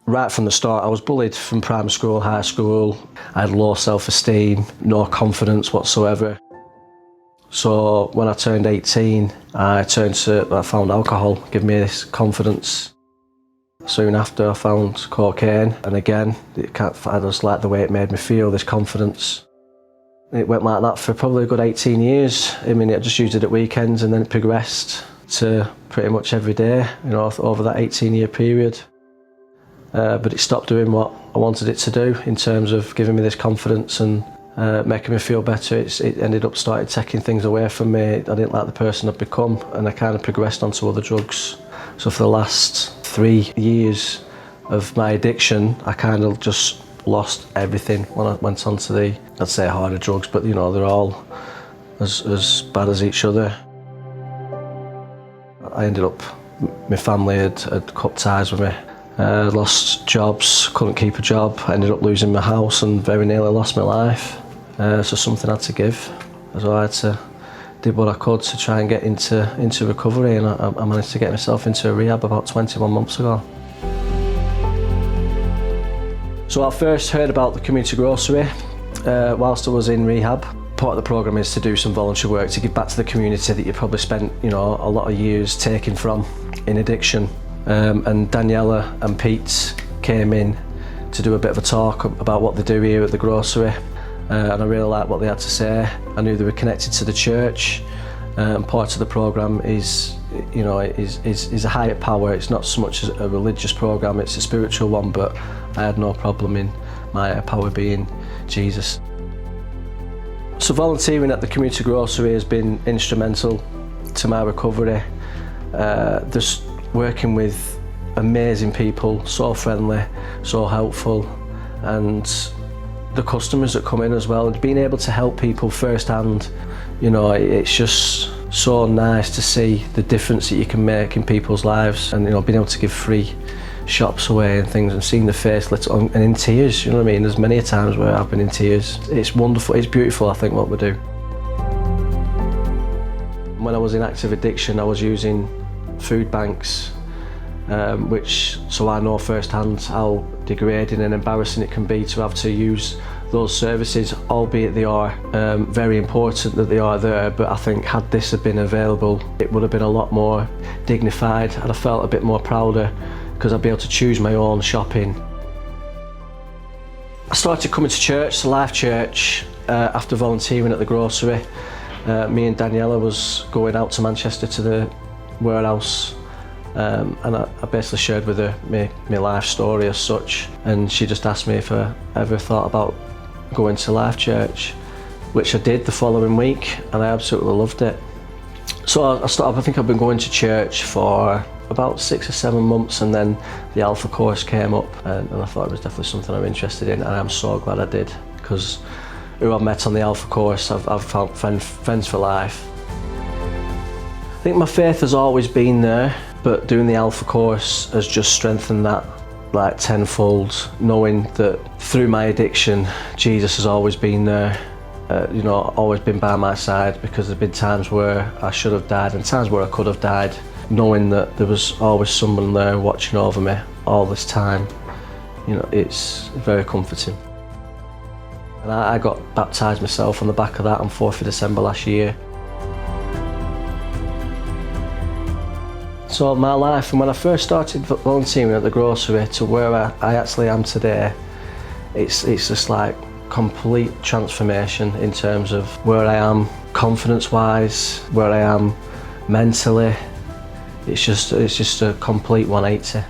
Right from the start, I was bullied from primary school, high school. I had low self-esteem, no confidence whatsoever. So when I turned 18, I found alcohol, gave me this confidence. Soon after, I found cocaine, and again, I just liked the way it made me feel, this confidence. It went like that for probably a good 18 years. I mean, I just used it at weekends, and then it progressed to pretty much every day, over that 18-year period. But it stopped doing what I wanted it to do in terms of giving me this confidence and making me feel better. It ended up started taking things away from me. I didn't like the person I'd become, and I kind of progressed onto other drugs. So for the last 3 years of my addiction, I kind of just lost everything when I went on to the, I'd say, harder drugs, but they're all as bad as each other. I ended up, my family had cut ties with me. Lost jobs, couldn't keep a job, ended up losing my house and very nearly lost my life. So something had to give. So I did what I could to try and get into recovery, and I managed to get myself into a rehab about 21 months ago. So I first heard about the community grocery whilst I was in rehab. Part of the programme is to do some voluntary work to give back to the community that you probably spent a lot of years taking from in addiction. And Daniela and Pete came in to do a bit of a talk about what they do here at the grocery, and I really liked what they had to say. I knew they were connected to the church, and part of the programme is a higher power. It's not so much a religious programme, it's a spiritual one, but I had no problem in my higher power being Jesus. So volunteering at the community grocery has been instrumental to my recovery. Just working with amazing people, so friendly, so helpful, and the customers that come in as well, and being able to help people firsthand, it's just so nice to see the difference that you can make in people's lives, and being able to give free shops away and things, and seeing the face lit and in tears, you know what I mean? There's many times where I've been in tears. It's wonderful, it's beautiful, I think, what we do. When I was in active addiction, I was using food banks, so I know firsthand how degrading and embarrassing it can be to have to use those services, albeit they are very important that they are there, but I think had this have been available, it would have been a lot more dignified, and I felt a bit more prouder because I'd be able to choose my own shopping. I started coming to church, the Life Church, after volunteering at the grocery. Me and Daniela was going out to Manchester to the warehouse, and I basically shared with her my life story as such, and she just asked me if I ever thought about going to Life Church, which I did the following week, and I absolutely loved it. So I think I've been going to church for about 6 or 7 months, and then the Alpha course came up, and I thought it was definitely something I'm interested in, and I'm so glad I did, because who I've met on the Alpha course, I've found friends for life. I think my faith has always been there, but doing the Alpha course has just strengthened that like tenfold, knowing that through my addiction, Jesus has always been there, always been by my side, because there's been times where I should have died and times where I could have died, knowing that there was always someone there watching over me all this time. It's very comforting. And I got baptised myself on the back of that on 4th of December last year. So my life, from when I first started volunteering at the grocery to where I actually am today, it's just like complete transformation in terms of where I am confidence-wise, where I am mentally. It's just a complete 180.